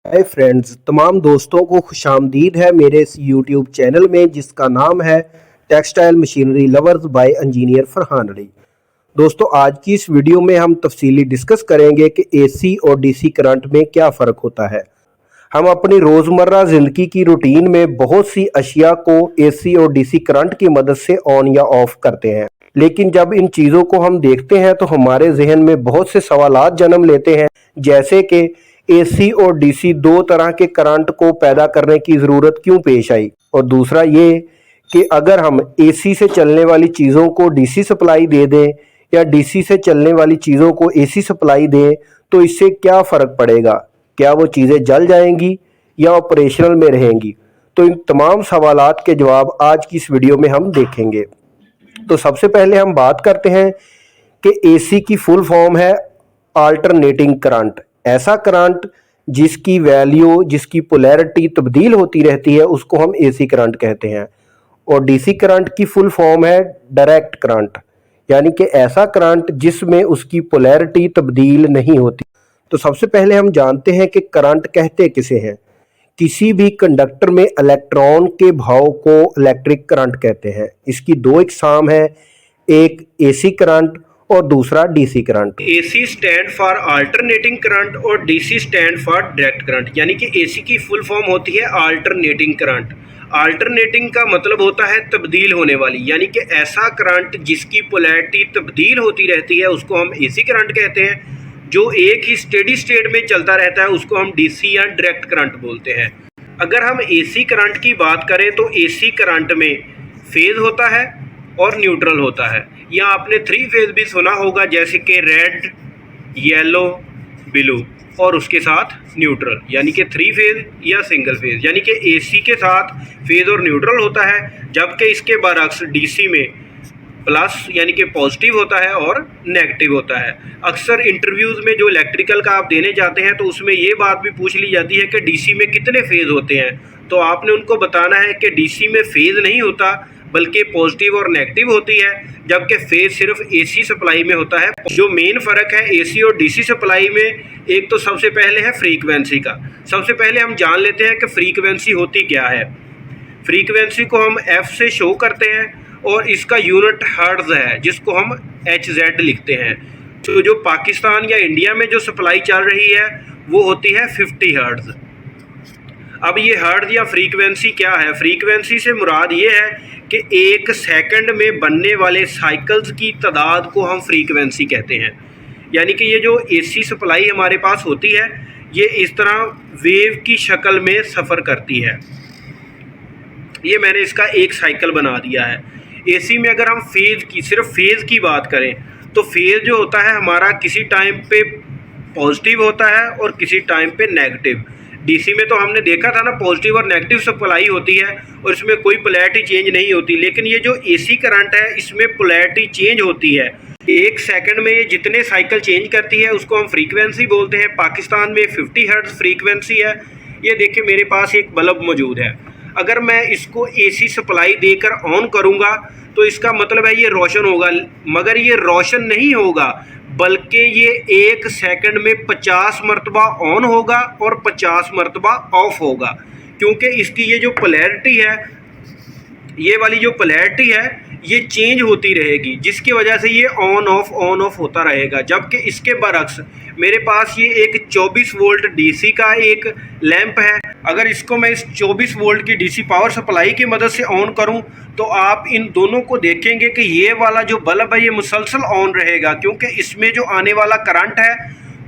Hi friends, तमाम दोस्तों को खुशामदीद है मेरे इस यूट्यूब चैनल में जिसका नाम है textile machinery lovers bye engineer Farhan Ali. दोस्तों, आज की इस वीडियो में हम तफसीली डिस्कस करेंगे कि एसी और डीसी करंट में क्या फ़र्क होता है। हम अपनी रोज़मर्रा ज़िंदगी की रूटीन में बहुत सी अशिया को एसी और डीसी करंट की मदद से ऑन या ऑफ करते हैं, लेकिन जब इन चीज़ों को हम देखते हैं तो हमारे जहन में बहुत से सवालात जन्म लेते हैं, जैसे कि एसी और डीसी दो तरह के करंट को पैदा करने की ज़रूरत क्यों पेश आई, और दूसरा ये कि अगर हम एसी से चलने वाली चीज़ों को डीसी सप्लाई दे दें या डीसी से चलने वाली चीज़ों को एसी सप्लाई दें तो इससे क्या फ़र्क पड़ेगा, क्या वो चीज़ें जल जाएंगी या ऑपरेशनल में रहेंगी। तो इन तमाम सवालात के जवाब आज की इस वीडियो में हम देखेंगे। तो सबसे पहले हम बात करते हैं कि एसी की फुल फॉर्म है अल्टरनेटिंग करंट। ऐसा करंट जिसकी वैल्यू, जिसकी पोलैरिटी तब्दील होती रहती है, उसको हम एसी करंट कहते हैं। और डीसी करंट की फुल फॉर्म है डायरेक्ट करंट, यानी कि ऐसा करंट जिसमें उसकी पोलैरिटी तब्दील नहीं होती। तो सबसे पहले हम जानते हैं कि करंट कहते किसे हैं। किसी भी कंडक्टर में इलेक्ट्रॉन के भाव को इलेक्ट्रिक करंट कहते हैं। इसकी दो इकसाम है, एक एसी करंट और दूसरा DC current. AC stand for alternating current और DC stand for direct current. यानी कि एसी की फुल फॉर्म होती है अल्टरनेटिंग करंट। अल्टरनेटिंग का मतलब होता है तब्दील होने वाली, यानी कि ऐसा करंट जिसकी पोलैरिटी तब्दील होती रहती है उसको हम एसी करंट कहते हैं। जो एक ही स्टेडी स्टेट में चलता रहता है उसको हम डीसी या डायरेक्ट करंट बोलते हैं। अगर हम एसी करंट की बात करें तो एसी करंट में फेज होता है और न्यूट्रल होता है, या आपने थ्री फेज भी सुना होगा, जैसे कि रेड, येलो, ब्लू और उसके साथ न्यूट्रल, यानी कि थ्री फेज या सिंगल फेज। यानी कि एसी के साथ फेज और न्यूट्रल होता है, जबकि इसके बरअक्स डीसी में प्लस यानी कि पॉजिटिव होता है और नेगेटिव होता है। अक्सर इंटरव्यूज़ में जो इलेक्ट्रिकल का आप देने जाते हैं तो उसमें ये बात भी पूछ ली जाती है कि डीसी में कितने फेज होते हैं, तो आपने उनको बताना है कि डीसी में फेज नहीं होता बल्कि पॉजिटिव और नेगेटिव होती है, जबकि फेज सिर्फ एसी सप्लाई में होता है। जो मेन फ़र्क है एसी और डीसी सप्लाई में, एक तो सबसे पहले है फ्रीक्वेंसी का। सबसे पहले हम जान लेते हैं कि फ्रीक्वेंसी होती क्या है। फ्रीक्वेंसी को हम एफ से शो करते हैं और इसका यूनिट हर्ट्ज़ है, जिसको हम HZ लिखते हैं। तो जो पाकिस्तान या इंडिया में जो सप्लाई चल रही है वो होती है 50 हर्ट्ज़। अब ये हर्ट्ज़ या फ्रीक्वेंसी क्या है? फ्रीक्वेंसी से मुराद ये है कि एक सेकंड में बनने वाले साइकिल्स की तादाद को हम फ्रीक्वेंसी कहते हैं। यानी कि ये जो एसी सप्लाई हमारे पास होती है ये इस तरह वेव की शक्ल में सफ़र करती है। ये मैंने इसका एक साइकिल बना दिया है। एसी में अगर हम सिर्फ फेज़ की बात करें तो फेज़ जो होता है हमारा किसी टाइम पे पॉजिटिव होता है और किसी टाइम पे नेगेटिव। डीसी में तो हमने देखा था ना, पॉजिटिव और नेगेटिव सप्लाई होती है और इसमें कोई पोलैरिटी चेंज नहीं होती। लेकिन ये जो एसी करंट है इसमें पोलैरिटी चेंज होती है। एक सेकंड में ये जितने साइकिल चेंज करती है उसको हम फ्रीक्वेंसी बोलते हैं। पाकिस्तान में 50 हर्ट्ज़ फ्रीक्वेंसी है। ये देखिए मेरे पास एक बल्ब मौजूद है, अगर मैं इसको एसी सप्लाई देकर ऑन करूँगा तो इसका मतलब है ये रोशन होगा, मगर ये रोशन नहीं होगा बल्कि ये एक सेकंड में 50 मरतबा ऑन होगा और 50 मरतबा ऑफ होगा, क्योंकि इसकी ये जो पोलैरिटी है, ये वाली जो पोलैरिटी है ये चेंज होती रहेगी, जिसकी वजह से ये ऑन ऑफ होता रहेगा। जबकि इसके बरअक्स मेरे पास ये एक 24 वोल्ट डीसी का एक लैंप है। अगर इसको मैं इस 24 वोल्ट की डीसी पावर सप्लाई की मदद से ऑन करूं तो आप इन दोनों को देखेंगे कि ये वाला जो बल्ब है ये मुसलसल ऑन रहेगा, क्योंकि इसमें जो आने वाला करंट है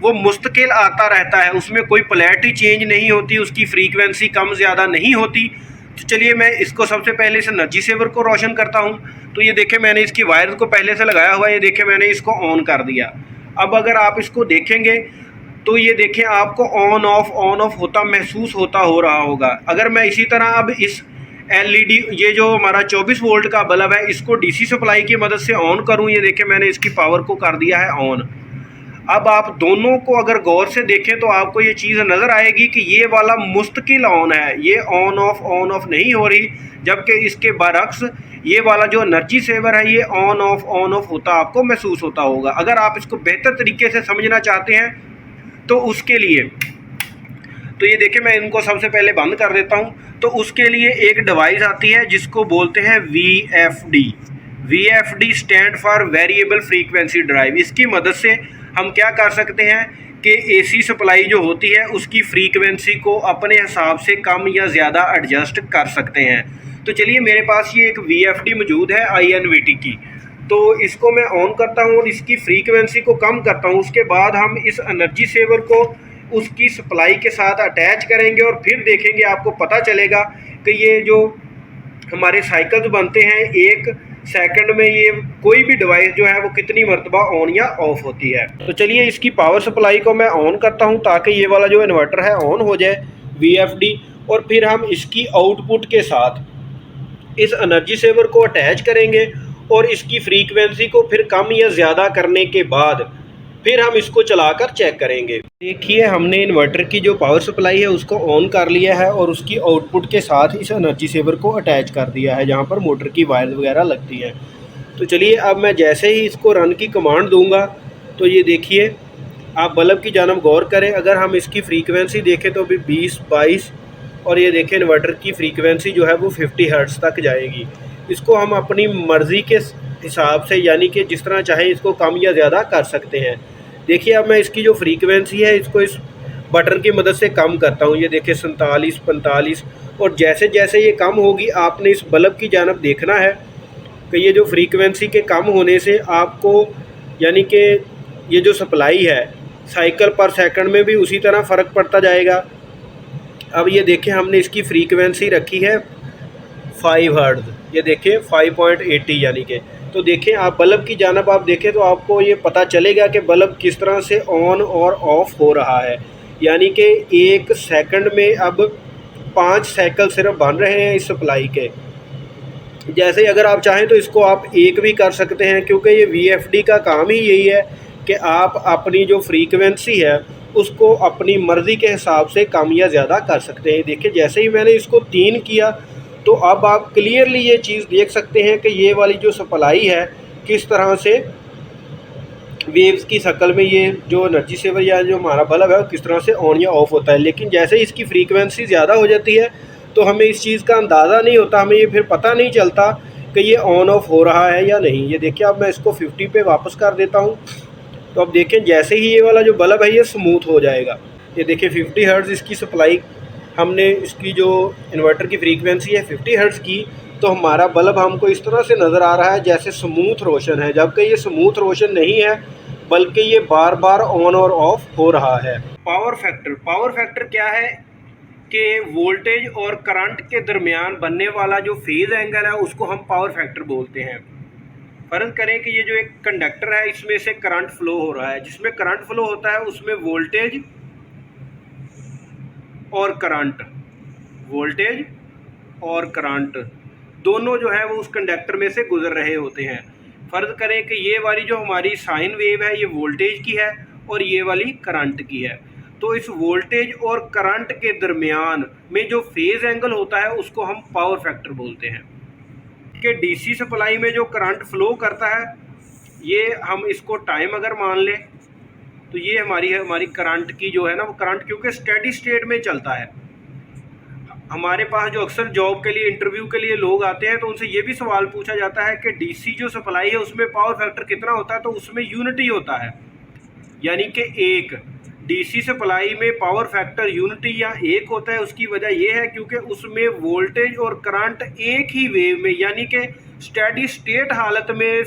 वो मुस्तकिल आता रहता है, उसमें कोई पोलैरिटी चेंज नहीं होती, उसकी फ्रीक्वेंसी कम ज़्यादा नहीं होती। तो चलिए मैं इसको सबसे पहले इस एनर्जी सेवर को रोशन करता हूँ। तो ये देखें मैंने इसकी वायर को पहले से लगाया हुआ है, ये देखें मैंने इसको ऑन कर दिया। अब अगर आप इसको देखेंगे तो ये देखें आपको ऑन ऑफ होता महसूस हो रहा होगा। अगर मैं इसी तरह अब इस LED, ये जो हमारा 24 वोल्ट का बल्ब है, इसको डीसी सप्लाई की मदद से ऑन करूं, ये देखें मैंने इसकी पावर को कर दिया है ऑन। अब आप दोनों को अगर गौर से देखें तो आपको ये चीज़ नज़र आएगी कि ये वाला मुस्तकिल ऑन है, ये ऑन ऑफ नहीं हो रही, जबकि इसके बरअक्स ये वाला जो एनर्जी सेवर है ये ऑन ऑफ होता आपको महसूस होता होगा। अगर आप इसको बेहतर तरीके से समझना चाहते हैं तो उसके लिए तो ये देखिए मैं इनको सबसे पहले बंद कर देता हूँ। तो उसके लिए एक डिवाइस आती है जिसको बोलते हैं VFD। VFD stand for variable frequency drive. इसकी मदद से हम क्या कर सकते हैं कि AC सप्लाई जो होती है उसकी फ्रीक्वेंसी को अपने हिसाब से कम या ज़्यादा एडजस्ट कर सकते हैं। तो चलिए मेरे पास ये एक VFD मौजूद है INVT की, तो इसको मैं ऑन करता हूँ और इसकी फ्रीक्वेंसी को कम करता हूँ। उसके बाद हम इस एनर्जी सेवर को उसकी सप्लाई के साथ अटैच करेंगे और फिर देखेंगे, आपको पता चलेगा कि ये जो हमारे साइकिल्स बनते हैं 1 सेकंड में ये कोई भी डिवाइस जो है वो कितनी मरतबा ऑन या ऑफ होती है। तो चलिए इसकी पावर सप्लाई को मैं ऑन करता हूं ताकि ये वाला जो इन्वर्टर है ऑन हो जाए VFD, और फिर हम इसकी आउटपुट के साथ इस एनर्जी सेवर को अटैच करेंगे और इसकी फ्रीक्वेंसी को फिर कम या ज़्यादा करने के बाद फिर हम इसको चलाकर चेक करेंगे। देखिए हमने इन्वर्टर की जो पावर सप्लाई है उसको ऑन कर लिया है और उसकी आउटपुट के साथ इस एनर्जी सेवर को अटैच कर दिया है जहाँ पर मोटर की वायर वगैरह लगती है। तो चलिए अब मैं जैसे ही इसको रन की कमांड दूंगा तो ये देखिए, आप बल्ब की जानब गौर करें। अगर हम इसकी फ्रीक्वेंसी देखें तो अभी 20-22, और ये देखें इन्वर्टर की फ्रीक्वेंसी जो है वो 50 हर्ट्ज़ तक जाएगी। इसको हम अपनी मर्ज़ी के हिसाब से यानी कि जिस तरह चाहे इसको कम या ज़्यादा कर सकते हैं। देखिए अब मैं इसकी जो फ्रीक्वेंसी है इसको इस बटन की मदद से कम करता हूँ। ये देखिए 47, 45, और जैसे जैसे ये कम होगी आपने इस बल्ब की जानब देखना है कि ये जो फ्रीक्वेंसी के कम होने से आपको यानी कि ये जो सप्लाई है साइकिल पर सेकंड में भी उसी तरह फ़र्क पड़ता जाएगा। अब ये देखें हमने इसकी फ्रीक्वेंसी रखी है 5 हर्ट्ज़, ये देखें 5.80 यानी कि। तो देखें आप बल्ब की जानब आप देखें तो आपको ये पता चलेगा कि बल्ब किस तरह से ऑन और ऑफ़ हो रहा है। यानी कि 1 सेकंड में अब 5 साइकिल सिर्फ बन रहे हैं इस सप्लाई के। जैसे अगर आप चाहें तो इसको आप 1 भी कर सकते हैं, क्योंकि ये VFD का काम ही यही है कि आप अपनी जो फ्रीक्वेंसी है उसको अपनी मर्ज़ी के हिसाब से कम या ज़्यादा कर सकते हैं। देखिए जैसे ही मैंने इसको 3 किया तो अब आप क्लियरली ये चीज़ देख सकते हैं कि ये वाली जो सप्लाई है किस तरह से वेव्स की शक्ल में ये जो एनर्जी सेवर या जो हमारा बल्ब है वो किस तरह से ऑन या ऑफ़ होता है। लेकिन जैसे ही इसकी फ्रीक्वेंसी ज़्यादा हो जाती है तो हमें इस चीज़ का अंदाज़ा नहीं होता, हमें ये फिर पता नहीं चलता कि ये ऑन ऑफ हो रहा है या नहीं। ये देखिए अब मैं इसको 50 पे वापस कर देता हूँ। तो अब देखें जैसे ही ये वाला जो बल्ब है ये स्मूथ हो जाएगा। ये देखिए 50 हर्ट्ज़ इसकी सप्लाई, हमने इसकी जो इन्वर्टर की फ्रीक्वेंसी है 50 हर्ट्ज़ की, तो हमारा बल्ब हमको इस तरह से नज़र आ रहा है जैसे स्मूथ रोशन है, जबकि ये स्मूथ रोशन नहीं है बल्कि ये बार बार ऑन और ऑफ हो रहा है। पावर फैक्टर क्या है कि वोल्टेज और करंट के दरमियान बनने वाला जो फेज़ एंगल है उसको हम पावर फैक्टर बोलते हैं। फ़र्ज़ करें कि ये जो एक कंडक्टर है इसमें से करंट फ्लो हो रहा है, जिसमें करंट फ्लो होता है उसमें वोल्टेज और करंट दोनों जो है वो उस कंडक्टर में से गुजर रहे होते हैं। फ़र्ज़ करें कि ये वाली जो हमारी साइन वेव है ये वोल्टेज की है और ये वाली करंट की है। तो इस वोल्टेज और करंट के दरमियान में जो फेज़ एंगल होता है उसको हम पावर फैक्टर बोलते हैं। कि DC सप्लाई में जो करंट फ्लो करता है ये हम इसको टाइम अगर मान लें तो ये हमारी करंट की जो है ना वो करंट, क्योंकि स्टेडी स्टेट में चलता है। हमारे पास जो अक्सर जॉब के लिए इंटरव्यू के लिए लोग आते हैं तो उनसे ये भी सवाल पूछा जाता है कि DC जो सप्लाई है उसमें पावर फैक्टर कितना होता है, तो उसमें यूनिटी होता है, यानी कि 1। DC सप्लाई में पावर फैक्टर यूनिटी या 1 होता है। उसकी वजह यह है क्योंकि उसमें वोल्टेज और करंट एक ही वेव में यानी कि स्टेडी स्टेट हालत में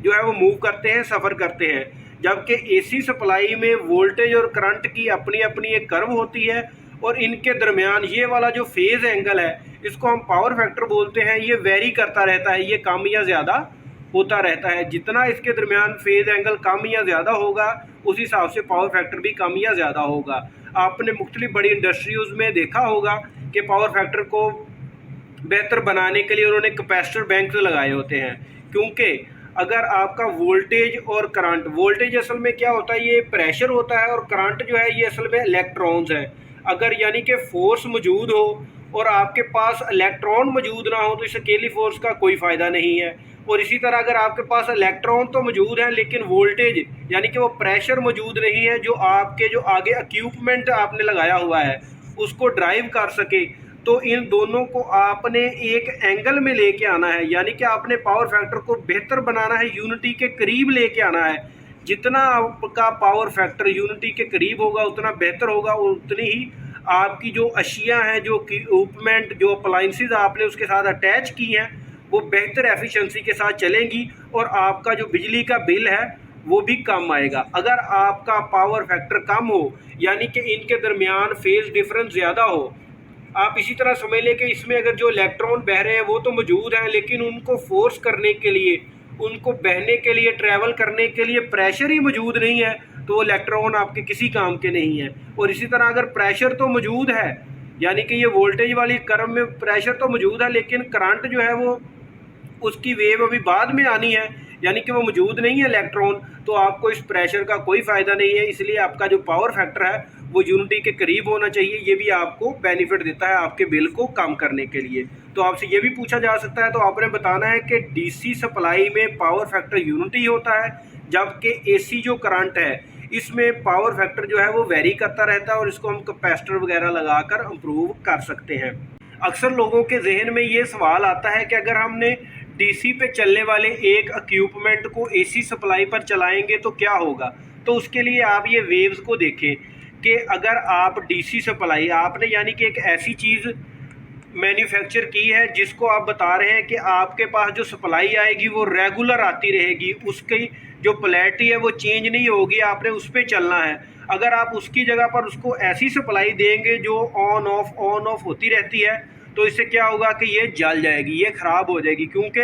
जो है वो मूव करते हैं, सफ़र करते हैं। जबकि AC सप्लाई में वोल्टेज और करंट की अपनी अपनी एक कर्व होती है और इनके दरमियान ये वाला जो फेज़ एंगल है इसको हम पावर फैक्टर बोलते हैं। ये वेरी करता रहता है, ये कम या ज़्यादा होता रहता है। जितना इसके दरमियान फेज़ एंगल कम या ज़्यादा होगा उस हिसाब से पावर फैक्टर भी कम या ज़्यादा होगा। आपने मुख्तलिफ बड़ी इंडस्ट्रीज़ में देखा होगा कि पावर फैक्टर को बेहतर बनाने के लिए उन्होंने कैपेसिटर बैंक लगाए होते हैं, क्योंकि अगर आपका वोल्टेज और करंट, वोल्टेज असल में क्या होता है, ये प्रेशर होता है, और करंट जो है ये असल में इलेक्ट्रॉन्स हैं। अगर यानी कि फोर्स मौजूद हो और आपके पास इलेक्ट्रॉन मौजूद ना हो तो इस अकेली फोर्स का कोई फ़ायदा नहीं है। और इसी तरह अगर आपके पास इलेक्ट्रॉन तो मौजूद है लेकिन वोल्टेज यानी कि वो प्रेशर मौजूद नहीं है, जो आपके जो आगे इक्विपमेंट आपने लगाया हुआ है उसको ड्राइव कर सके, तो इन दोनों को आपने एक एंगल में लेके आना है, यानी कि आपने पावर फैक्टर को बेहतर बनाना है, यूनिटी के करीब लेके आना है। जितना आपका पावर फैक्टर यूनिटी के करीब होगा उतना बेहतर होगा, और उतनी ही आपकी जो अशिया हैं, जो इक्विपमेंट, जो अप्लाइंसेस आपने उसके साथ अटैच की हैं, वो बेहतर एफिशिएंसी के साथ चलेंगी और आपका जो बिजली का बिल है वो भी कम आएगा। अगर आपका पावर फैक्टर कम हो, यानी कि इनके दरमियान फेज डिफरेंस ज़्यादा हो, आप इसी तरह समझ लें कि इसमें अगर जो इलेक्ट्रॉन बह रहे हैं वो तो मौजूद हैं, लेकिन उनको फोर्स करने के लिए, उनको बहने के लिए, ट्रैवल करने के लिए प्रेशर ही मौजूद नहीं है, तो वो इलेक्ट्रॉन आपके किसी काम के नहीं है। और इसी तरह अगर प्रेशर तो मौजूद है, यानी कि ये वोल्टेज वाली कर्व में प्रेशर तो मौजूद है, लेकिन करंट जो है वो उसकी वेव अभी बाद में आनी है, यानी कि वो मौजूद नहीं है इलेक्ट्रॉन, तो आपको इस प्रेशर का कोई फ़ायदा नहीं है। इसलिए आपका जो पावर फैक्टर है वो यूनिटी के करीब होना चाहिए। ये भी आपको बेनिफिट देता है आपके बिल को कम करने के लिए। तो आपसे ये भी पूछा जा सकता है, तो आपने बताना है कि डीसी सप्लाई में पावर फैक्टर यूनिटी होता है, जबकि एसी जो करंट है इसमें पावर फैक्टर जो है वो वेरी करता रहता है, और इसको हम कैपेसिटर वगैरह लगाकर इम्प्रूव कर सकते हैं। अक्सर लोगों के जहन में ये सवाल आता है कि अगर हमने डीसी पे चलने वाले एक इक्विपमेंट को एसी सप्लाई पर चलाएंगे तो क्या होगा। तो उसके लिए आप ये वेव्स को देखें कि अगर आप डीसी सप्लाई, आपने यानी कि एक ऐसी चीज़ मैन्युफैक्चर की है जिसको आप बता रहे हैं कि आपके पास जो सप्लाई आएगी वो रेगुलर आती रहेगी, उसकी जो पोलैरिटी है वो चेंज नहीं होगी, आपने उस पर चलना है। अगर आप उसकी जगह पर उसको ऐसी सप्लाई देंगे जो ऑन ऑफ होती रहती है, तो इससे क्या होगा कि ये जल जाएगी, ये ख़राब हो जाएगी, क्योंकि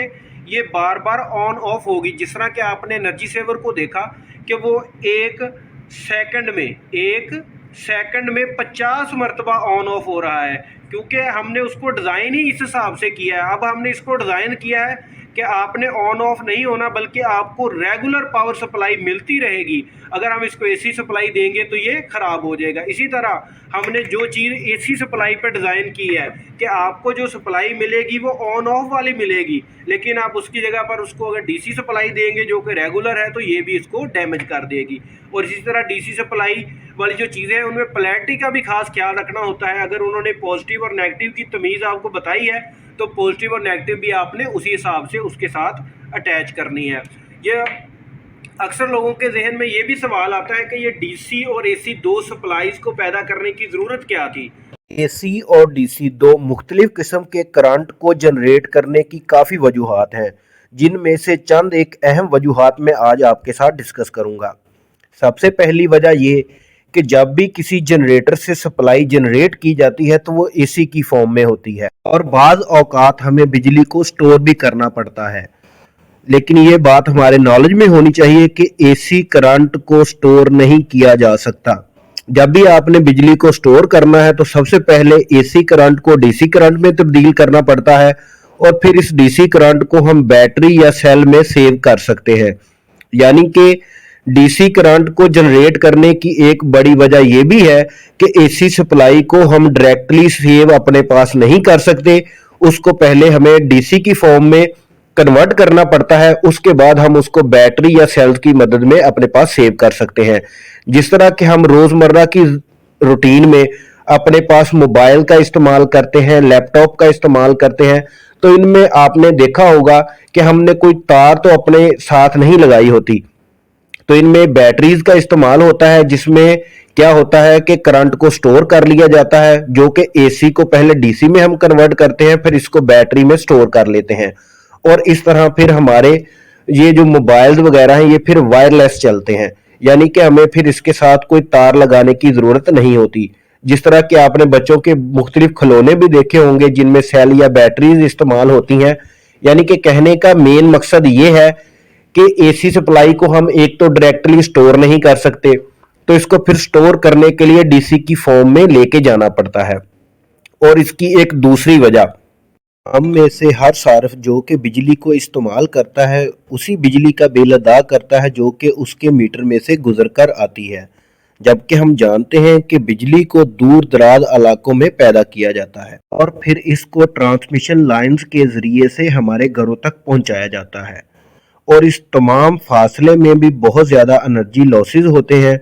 ये बार बार ऑन ऑफ होगी। जिस तरह कि आपने एनर्जी सेवर को देखा कि वो एक सेकंड में 50 मरतबा ऑन ऑफ हो रहा है, क्योंकि हमने उसको डिज़ाइन ही इस हिसाब से किया है। अब हमने इसको डिज़ाइन किया है कि आपने ऑन ऑफ नहीं होना, बल्कि आपको रेगुलर पावर सप्लाई मिलती रहेगी। अगर हम इसको एसी सप्लाई देंगे तो ये ख़राब हो जाएगा। इसी तरह हमने जो चीज़ एसी सप्लाई पर डिज़ाइन की है कि आपको जो सप्लाई मिलेगी वो ऑन ऑफ वाली मिलेगी, लेकिन आप उसकी जगह पर उसको अगर डीसी सप्लाई देंगे जो कि रेगुलर है, तो ये भी इसको डैमेज कर देगी। और इसी तरह डीसी सप्लाई वाली जो चीज़ें हैं उनमें पोलैरिटी का भी खास ख्याल रखना होता है। अगर उन्होंने पॉजिटिव और नेगेटिव की तमीज़ आपको बताई है, तो पॉजिटिव और नेगेटिव भी आपने उसी हिसाब से उसके साथ अटैच करनी है। ये अक्सर लोगों के जहन में ये भी सवाल आता है कि ये डीसी और एसी दो सप्लाईज को पैदा करने की ज़रूरत क्या थी। एसी और डीसी दो मुख्तलिफ किस्म के करंट को जनरेट करने की काफ़ी वजूहात हैं, जिनमें से चंद एक अहम वजूहात मैं आज आपके साथ डिस्कस करूंगा। सबसे पहली वजह ये कि जब भी किसी जनरेटर से सप्लाई जनरेट की जाती है तो वो एसी की फॉर्म में होती है, और बाज़ औकात हमें बिजली को स्टोर भी करना पड़ता है। लेकिन ये बात हमारे नॉलेज में होनी चाहिए कि एसी करंट को स्टोर नहीं किया जा सकता। जब भी आपने बिजली को स्टोर करना है तो सबसे पहले एसी करंट को डीसी करंट में तब्दील करना पड़ता है, और फिर इस डीसी करंट को हम बैटरी या सेल में सेव कर सकते हैं। यानी कि डीसी करंट को जनरेट करने की एक बड़ी वजह यह भी है कि एसी सप्लाई को हम डायरेक्टली सेव अपने पास नहीं कर सकते, उसको पहले हमें डीसी की फॉर्म में कन्वर्ट करना पड़ता है, उसके बाद हम उसको बैटरी या सेल्स की मदद में अपने पास सेव कर सकते हैं। जिस तरह कि हम रोज़मर्रा की रूटीन में अपने पास मोबाइल का इस्तेमाल करते हैं, लैपटॉप का इस्तेमाल करते हैं, तो इनमें आपने देखा होगा कि हमने कोई तार तो अपने साथ नहीं लगाई होती, तो इनमें बैटरीज का इस्तेमाल होता है, जिसमें क्या होता है कि करंट को स्टोर कर लिया जाता है, जो कि एसी को पहले डीसी में हम कन्वर्ट करते हैं, फिर इसको बैटरी में स्टोर कर लेते हैं, और इस तरह फिर हमारे ये जो मोबाइल्स वगैरह हैं ये फिर वायरलेस चलते हैं, यानी कि हमें फिर इसके साथ कोई तार लगाने की ज़रूरत नहीं होती। जिस तरह कि आपने बच्चों के मुख्तलिफ खिलौने भी देखे होंगे जिनमें सेल या बैटरीज इस्तेमाल होती हैं। यानी कि कहने का मेन मकसद ये है कि एसी सप्लाई को हम एक तो डायरेक्टली स्टोर नहीं कर सकते, तो इसको फिर स्टोर करने के लिए डीसी की फॉर्म में लेके जाना पड़ता है। और इसकी एक दूसरी वजह, हम में से हर सार्फ जो कि बिजली को इस्तेमाल करता है उसी बिजली का बिल अदा करता है जो कि उसके मीटर में से गुजर कर आती है, जबकि हम जानते हैं कि बिजली को दूर दराज इलाकों में पैदा किया जाता है और फिर इसको ट्रांसमिशन लाइंस के जरिए से हमारे घरों तक पहुंचाया जाता है, और इस तमाम फासले में भी बहुत ज़्यादा एनर्जी लॉसेस होते हैं,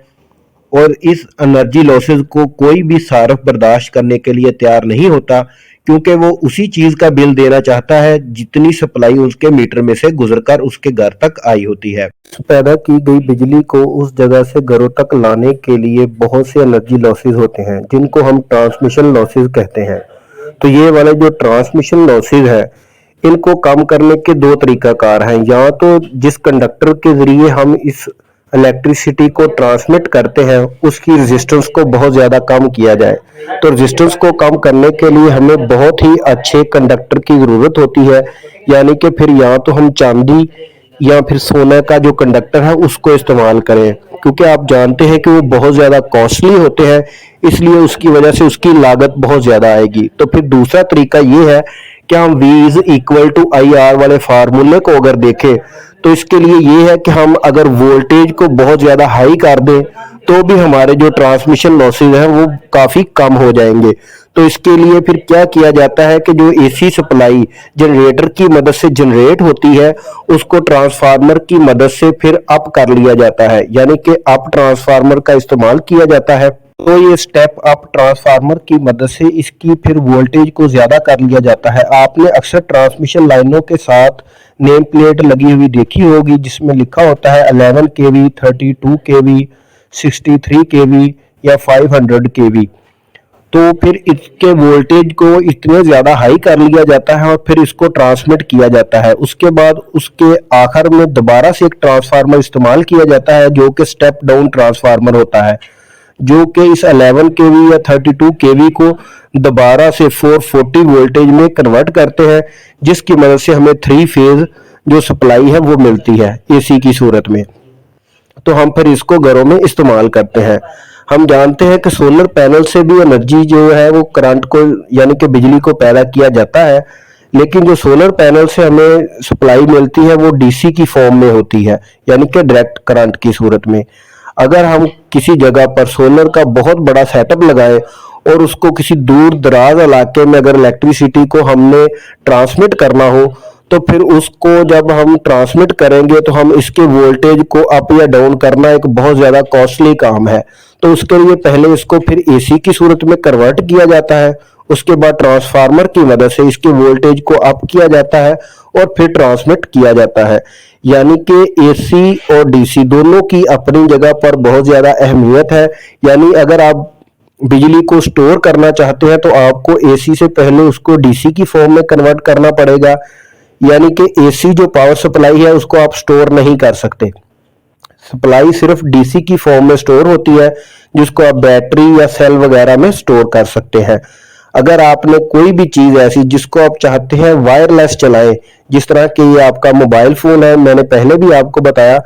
और इस एनर्जी लॉसेस को कोई भी सार्फ बर्दाश्त करने के लिए तैयार नहीं होता, क्योंकि वो उसी चीज का बिल देना चाहता है जितनी सप्लाई उसके मीटर में से गुजरकर उसके घर तक आई होती है। पैदा की गई बिजली को उस जगह से घरों तक लाने के लिए बहुत से एनर्जी लॉसेस होते हैं, जिनको हम ट्रांसमिशन लॉसेस कहते हैं। तो ये वाले जो ट्रांसमिशन लॉसेस है, इनको कम करने के दो तरीकाकार हैं। या तो जिस कंडक्टर के जरिए हम इस इलेक्ट्रिसिटी को ट्रांसमिट करते हैं उसकी रेजिस्टेंस को बहुत ज़्यादा कम किया जाए। तो रेजिस्टेंस को कम करने के लिए हमें बहुत ही अच्छे कंडक्टर की ज़रूरत होती है, यानी कि फिर या तो हम चांदी या फिर सोने का जो कंडक्टर है उसको इस्तेमाल करें, क्योंकि आप जानते हैं कि वो बहुत ज़्यादा कॉस्टली होते हैं, इसलिए उसकी वजह से उसकी लागत बहुत ज़्यादा आएगी। तो फिर दूसरा तरीका ये है कि हम V is equal to IR वाले फार्मूले को अगर देखें तो इसके लिए ये है कि हम अगर वोल्टेज को बहुत ज़्यादा हाई कर दें तो भी हमारे जो ट्रांसमिशन लॉसेज हैं वो काफ़ी कम हो जाएंगे। तो इसके लिए फिर क्या किया जाता है कि जो AC सप्लाई जनरेटर की मदद से जनरेट होती है उसको ट्रांसफार्मर की मदद से फिर अप कर लिया जाता है, यानी कि अप ट्रांसफार्मर का इस्तेमाल किया जाता है। तो ये स्टेप अप ट्रांसफार्मर की मदद से इसकी फिर वोल्टेज को ज्यादा कर लिया जाता है। आपने अक्सर ट्रांसमिशन लाइनों के साथ नेम प्लेट लगी हुई देखी होगी जिसमें लिखा होता है 11 kV, 32 kV, 63 kV या 500 kV। तो फिर इसके वोल्टेज को इतने ज्यादा हाई कर लिया जाता है और फिर इसको ट्रांसमिट किया जाता है। उसके बाद उसके आखिर में दोबारा से एक ट्रांसफार्मर इस्तेमाल किया जाता है जो कि स्टेप डाउन ट्रांसफार्मर होता है, जो कि इस 11 kV या 32 kV को दोबारा से 440 वोल्टेज में कन्वर्ट करते हैं, जिसकी मदद से हमें 3 फेज जो सप्लाई है वो मिलती है AC की सूरत में। तो हम फिर इसको घरों में इस्तेमाल करते हैं। हम जानते हैं कि सोलर पैनल से भी एनर्जी जो है वो करंट को यानी कि बिजली को पैदा किया जाता है, लेकिन जो सोलर पैनल से हमें सप्लाई मिलती है वो DC की फॉर्म में होती है, यानी कि डायरेक्ट करंट की सूरत में। अगर हम किसी जगह पर सोलर का बहुत बड़ा सेटअप लगाएं और उसको किसी दूर दराज इलाके में अगर इलेक्ट्रिसिटी को हमने ट्रांसमिट करना हो तो फिर उसको जब हम ट्रांसमिट करेंगे तो हम इसके वोल्टेज को अप या डाउन करना एक बहुत ज़्यादा कॉस्टली काम है। तो उसके लिए पहले इसको फिर AC की सूरत में कन्वर्ट किया जाता है, उसके बाद ट्रांसफार्मर की मदद से इसके वोल्टेज को अप किया जाता है और फिर ट्रांसमिट किया जाता है। यानी कि AC और DC दोनों की अपनी जगह पर बहुत ज़्यादा अहमियत है। यानी अगर आप बिजली को स्टोर करना चाहते हैं तो आपको AC से पहले उसको DC की फॉर्म में कन्वर्ट करना पड़ेगा, यानी कि AC जो पावर सप्लाई है उसको आप स्टोर नहीं कर सकते। सप्लाई सिर्फ DC की फॉर्म में स्टोर होती है, जिसको आप बैटरी या सेल वगैरह में स्टोर कर सकते हैं। अगर आपने कोई भी चीज ऐसी जिसको आप चाहते हैं वायरलेस चलाएं, जिस तरह कि ये आपका मोबाइल फोन है, मैंने पहले भी आपको बताया,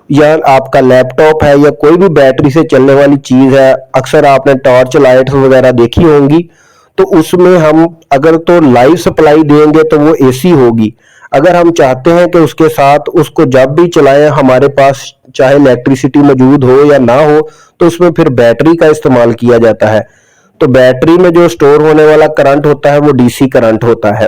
या आपका लैपटॉप है या कोई भी बैटरी से चलने वाली चीज है, अक्सर आपने टॉर्च लाइट्स वगैरह देखी होंगी, तो उसमें हम अगर तो लाइव सप्लाई देंगे तो वो AC होगी। अगर हम चाहते हैं कि उसके साथ उसको जब भी चलाएं हमारे पास चाहे इलेक्ट्रिसिटी मौजूद हो या ना हो, तो उसमें फिर बैटरी का इस्तेमाल किया जाता है। तो बैटरी में जो स्टोर होने वाला करंट होता है वो DC करंट होता है।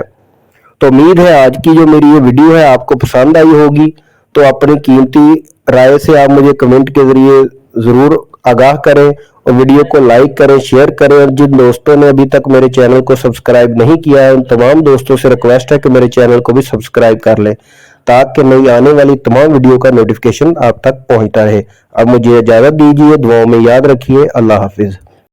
तो उम्मीद है आज की जो मेरी ये वीडियो है आपको पसंद आई होगी। तो अपनी कीमती राय से आप मुझे कमेंट के जरिए जरूर आगाह करें और वीडियो को लाइक करें, शेयर करें। और जिन दोस्तों ने अभी तक मेरे चैनल को सब्सक्राइब नहीं किया है उन तमाम दोस्तों से रिक्वेस्ट है कि मेरे चैनल को भी सब्सक्राइब कर लें, ताकि नई आने वाली तमाम वीडियो का नोटिफिकेशन आप तक पहुंचता रहे। अब मुझे इजाजत दीजिए, दुआओं में याद रखिए। अल्लाह हाफिज।